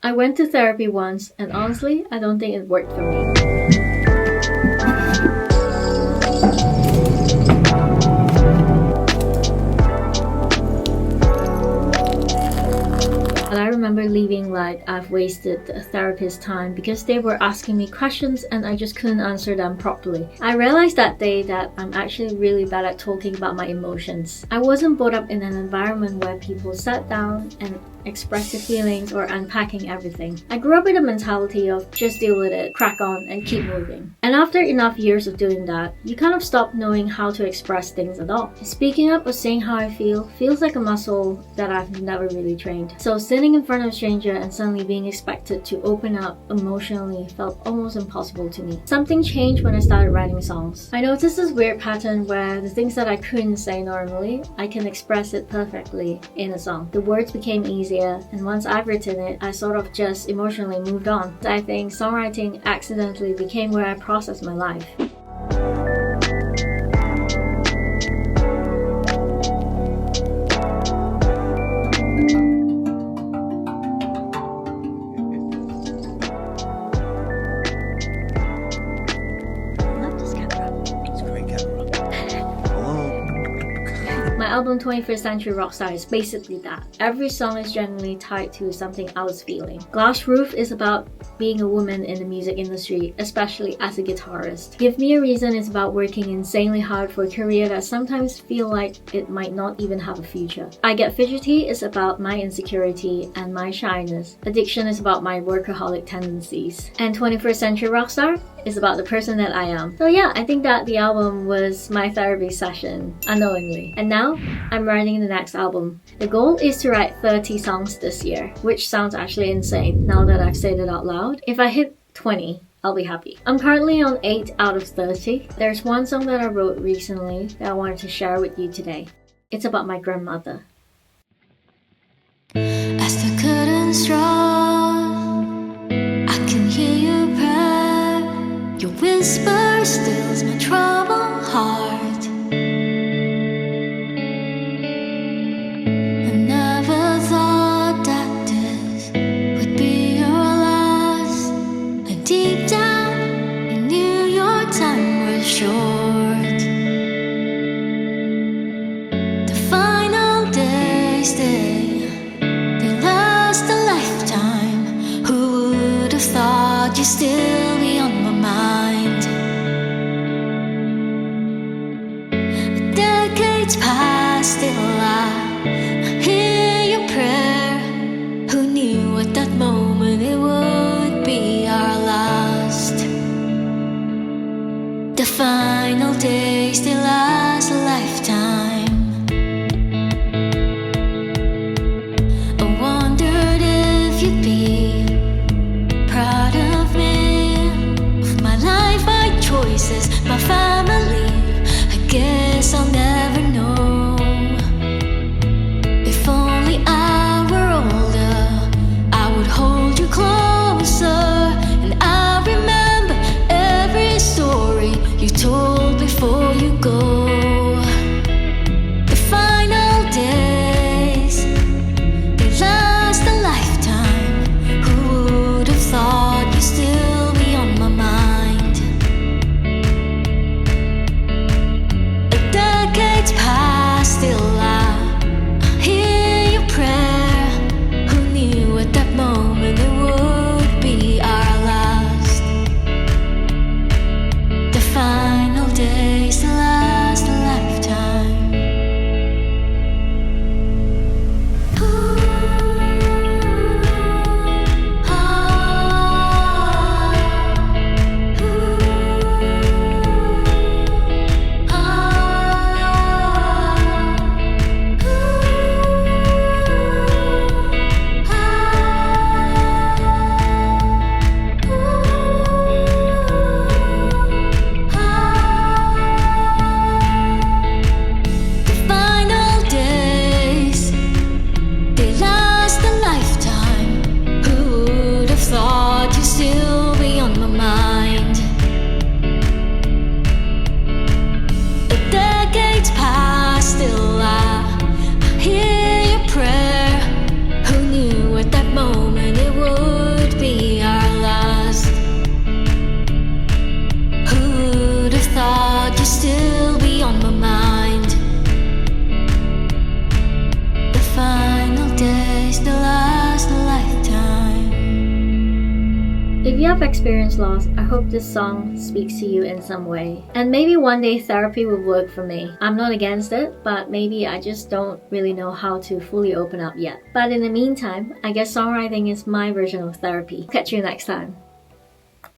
I went to therapy once, and honestly, I don't think it worked for me. But I remember leaving like I've wasted a therapist's time because they were asking me questions and I just couldn't answer them properly. I realized that day that I'm actually really bad at talking about my emotions. I wasn't brought up in an environment where people sat down and express their feelings or unpacking everything. I grew up with a mentality of just deal with it, crack on, and keep moving. And after enough years of doing that, you kind of stop knowing how to express things at all. Speaking up or saying how I feel feels like a muscle that I've never really trained. So sitting in front of a stranger and suddenly being expected to open up emotionally felt almost impossible to me. Something changed when I started writing songs. I noticed this weird pattern where the things that I couldn't say normally, I can express it perfectly in a song. The words became easier, and once I've written it, I sort of just emotionally moved on. I think songwriting accidentally became where I process my life. My album 21st Century Rockstar is basically that. Every song is generally tied to something I was feeling. Glass Roof is about being a woman in the music industry, especially as a guitarist. Give Me a Reason is about working insanely hard for a career that sometimes feel like it might not even have a future. I Get Fidgety is about my insecurity and my shyness. Addiction is about my workaholic tendencies. And 21st Century Rockstar is about the person that I am. So yeah, I think that the album was my therapy session, unknowingly. And now, I'm writing the next album. The goal is to write 30 songs this year, which sounds actually insane now that I've said it out loud. If I hit 20, I'll be happy. I'm currently on 8 out of 30. There's one song that I wrote recently that I wanted to share with you today. It's about my grandmother. As the curtains draw, I can hear your prayer. Your whisper stills my troubled heart. I never thought that this would be your last. And deep down, you knew your time was short. The final days, they last a lifetime. Who would have thought you'd still be on my mind? The decades pass, still I hear your prayer. Who knew at that moment it would be our last? The final days, they last a lifetime. I wondered if you'd be proud of me, of my life, my choices, my family. I guess I'll never know. If only I were older, I would hold you closer. And I remember every story you told before you go. If you have experienced loss, I hope this song speaks to you in some way. And maybe one day therapy will work for me. I'm not against it, but maybe I just don't really know how to fully open up yet. But in the meantime, I guess songwriting is my version of therapy. Catch you next time.